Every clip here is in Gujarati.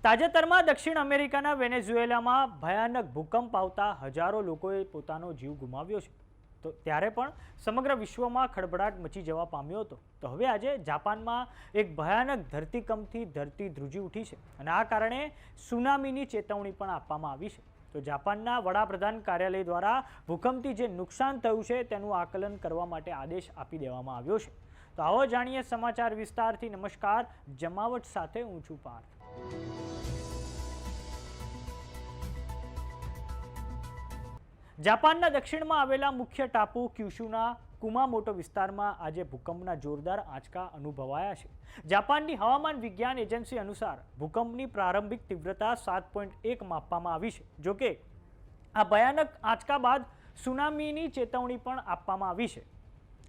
તાજેતરમાં દક્ષિણ અમેરિકાના વેનેઝુએલામાં ભયાનક ભૂકંપ આવતા હજારો લોકોએ પોતાનો જીવ ગુમાવ્યો છે. તો ત્યારે પણ સમગ્ર વિશ્વમાં ખળભળાટ મચી જવા પામ્યો હતો. તો હવે આજે જાપાનમાં એક ભયાનક ધરતીકંપથી ધરતી ધ્રુજી ઉઠી છે અને આ કારણે સુનામીની ચેતવણી પણ આપવામાં આવી છે. તો જાપાનના વડાપ્રધાન કાર્યાલય દ્વારા ભૂકંપથી જે નુકસાન થયું છે તેનું આકલન કરવા માટે આદેશ આપી દેવામાં આવ્યો છે. તો આવો જાણીએ સમાચાર વિસ્તારથી. નમસ્કાર, જમાવટ સાથે હું છું પાર્થ. જાપાનના દક્ષિણમાં આવેલા મુખ્ય ટાપુ ક્યુશુના કુમામોટો વિસ્તારમાં આજે ભૂકંપના જોરદાર આંચકા અનુભવાયા છે. જાપાનની હવામાન વિજ્ઞાન એજન્સી અનુસાર ભૂકંપની પ્રારંભિક તીવ્રતા 7.1 માપવામાં આવી છે. જોકે આ ભયાનક આંચકા બાદ સુનામીની ચેતવણી પણ આપવામાં આવી છે.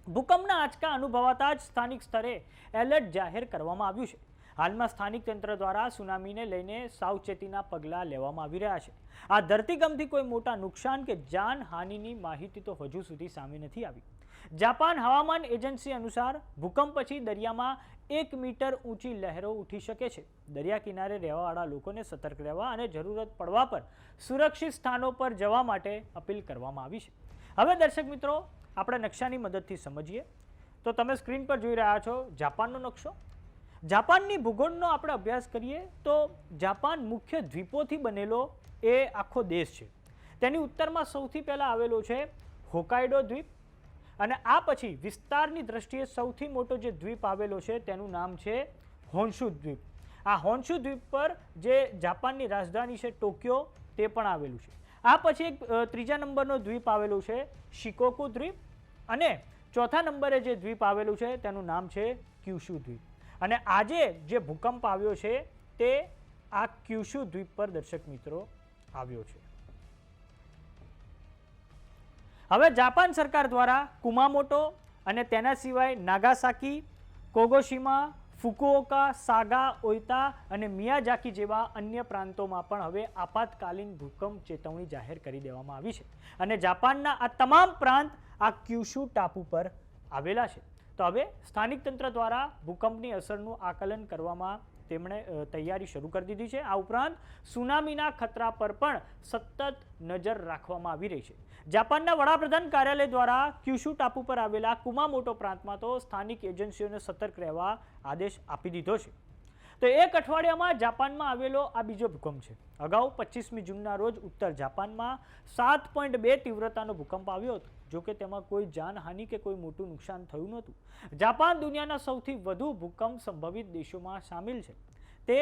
ભૂકંપના આંચકા અનુભવાતા જ સ્થાનિક સ્તરે એલર્ટ જાહેર કરવામાં આવ્યું છે. હાલમાં સ્થાનિક તંત્ર દ્વારા સુનામીને લઈને સાવચેતીના પગલાં લેવામાં આવી રહ્યા છે. આ ધરતીકંપથી કોઈ મોટા નુકસાન કે જાનહાનિની માહિતી તો હજુ સુધી સામે નથી આવી. જાપાન હવામાન એજન્સી અનુસાર ભૂકંપ પછી દરિયામાં 1 મીટર ઊંચી લહેરો ઉઠી શકે છે. દરિયા કિનારે રહેવાવાળા લોકોને સતર્ક રહેવા અને જરૂરત પડવા પર સુરક્ષિત સ્થાનો પર જવા માટે અપીલ કરવામાં આવી છે. હવે દર્શક મિત્રો, આપણે નકશાની મદદથી સમજીએ. તો તમે સ્ક્રીન પર જોઈ રહ્યા છો જાપાનનો નકશો. જાપાનની ભૂગોળનો આપણે અભ્યાસ કરીએ તો જાપાન મુખ્ય દ્વીપોથી બનેલો એ આખો દેશ છે. તેની ઉત્તરમાં સૌથી પહેલાં આવેલો છે હોકાઈડો દ્વીપ અને આ પછી વિસ્તારની દ્રષ્ટિએ સૌથી મોટો જે દ્વીપ આવેલો છે તેનું નામ છે હોન્શુ દ્વીપ. આ હોન્શુ દ્વીપ પર જે જાપાનની રાજધાની છે ટોક્યો તે પણ આવેલું છે. આ પછી એક ત્રીજા નંબરનો દ્વીપ આવેલું છે શિકોકુ દ્વીપ અને ચોથા નંબરે જે દ્વીપ આવેલું છે તેનું નામ છે ક્યુશુ દ્વીપ. અને આજે જે ભૂકંપ આવ્યો છે તે આ ક્યુશુ દ્વીપ પર દર્શક મિત્રો આવ્યો છે. હવે જાપાન સરકાર દ્વારા કુમામોટો અને તેના સિવાય નાગાસાકી, કોગોશીમા, ફુકુઓકા, સાગા, ઓઇતા અને મિયાજાકી જેવા અન્ય પ્રાંતોમાં પણ હવે આપાતકાલીન ભૂકંપ ચેતવણી જાહેર કરી દેવામાં આવી છે. અને જાપાનના આ તમામ પ્રાંત આ ક્યુશુ ટાપુ પર આવેલા છે. તો હવે સ્થાનિક તંત્ર દ્વારા ભૂકંપની અસરનું આકલન કરવામાં તેમણે તૈયારી શરૂ કરી દીધી છે. આ ઉપરાંત સુનામીના ખતરા પર પણ સતત નજર રાખવામાં આવી રહી છે. જાપાનના વડાપ્રધાન કાર્યાલય દ્વારા ક્યુશુ ટાપુ પર આવેલા કુમામોટો પ્રાંતમાં તો સ્થાનિક એજન્સીઓને સતર્ક રહેવા આદેશ આપી દીધો છે. તો એક અઠવાડિયામાં જાપાનમાં આવેલો આ બીજો ભૂકંપ છે. અગાઉ 25મી જૂનના રોજ ઉત્તર જાપાનમાં 7.2 તીવ્રતાનો ભૂકંપ આવ્યો હતો. જોકે તેમાં કોઈ જાનહાનિ કે કોઈ મોટું નુકસાન થયું નહોતું. જાપાન દુનિયાના સૌથી વધુ ભૂકંપ સંભવિત દેશોમાં સામેલ છે. તે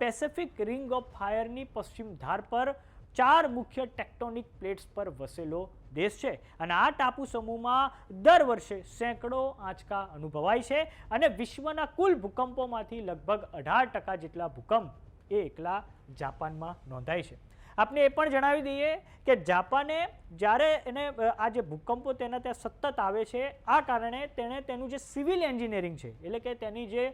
પેસિફિક રિંગ ઓફ ફાયરની પશ્ચિમ ધાર પર 4 મુખ્ય ટેક્ટોનિક પ્લેટ્સ પર વસેલો દેશ છે અને આ ટાપુ સમૂહમાં દર વર્ષે સેંકડો આંચકા અનુભવાય છે અને વિશ્વના કુલ ભૂકંપોમાંથી લગભગ 18% જેટલા ભૂકંપ એ એકલા જાપાનમાં નોંધાય છે. આપને એ પણ જણાવી દઈએ કે જાપાને જ્યારે એને આ જે ભૂકંપો તેના ત્યાં સતત આવે છે આ કારણે તેણે તેનું જે સિવિલ એન્જિનિયરિંગ છે એટલે કે તેની જે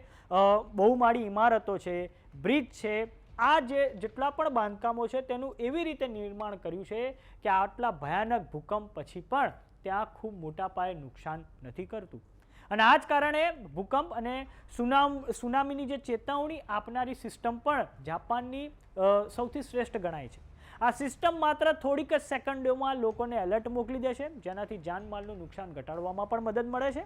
બહુમાળી ઇમારતો છે, બ્રિજ છે, આ જેટલા પણ બાંધકામો છે તેનું એવી રીતે નિર્માણ કર્યું છે કે આટલા ભયાનક ભૂકંપ પછી પણ ત્યાં ખૂબ મોટા પાયે નુકસાન નથી કરતું. અને આ જ કારણે ભૂકંપ અને સુનામીની જે ચેતવણી આપનારી સિસ્ટમ પણ જાપાનની સૌથી શ્રેષ્ઠ ગણાય છે. આ સિસ્ટમ માત્ર થોડીક જ સેકન્ડોમાં લોકોને એલર્ટ મોકલી દે છે, જેનાથી જાનમાલનું નુકસાન ઘટાડવામાં પણ મદદ મળે છે.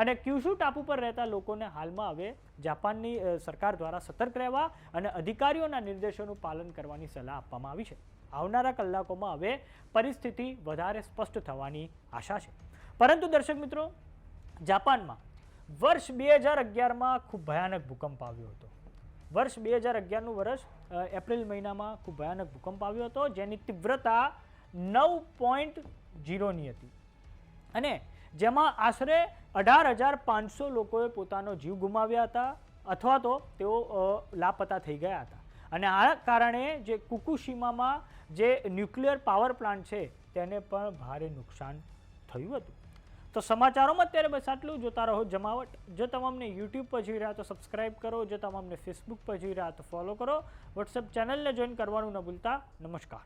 અને ક્યુશુ ટાપુ પર રહેતા લોકોને હાલમાં હવે જાપાનની સરકાર દ્વારા સતર્ક રહેવા અને અધિકારીઓના નિર્દેશોનું પાલન કરવાની સલાહ આપવામાં આવી છે. આવનારા કલાકોમાં હવે પરિસ્થિતિ વધારે સ્પષ્ટ થવાની આશા છે. પરંતુ દર્શક મિત્રો, જાપાનમાં વર્ષ 2011માં ખૂબ ભયાનક ભૂકંપ આવ્યો હતો. વર્ષ 2011નું વર્ષ એપ્રિલ મહિનામાં ખૂબ ભયાનક ભૂકંપ આવ્યો હતો જેની તીવ્રતા 9.0ની હતી અને જેમાં આશરે 18,500 લોકોએ પોતાનો જીવ ગુમાવ્યા હતા અથવા તો તેઓ લાપતા થઈ ગયા હતા. અને આ કારણે જે ફુકુશીમામાં જે ન્યુક્લિયર પાવર પ્લાન્ટ છે તેને પણ ભારે નુકસાન થયું હતું. તો સમાચારોમાં અત્યારે બસ આટલું. જોતા રહો જમાવટ. જો તમે અમને યુટ્યુબ પર જોઈ રહ્યા તો સબસ્ક્રાઇબ કરો. જો તમે અમને ફેસબુક પર જોઈ રહ્યા તો ફોલો કરો. વોટ્સએપ ચેનલને જોઈન કરવાનું ન ભૂલતા. નમસ્કાર.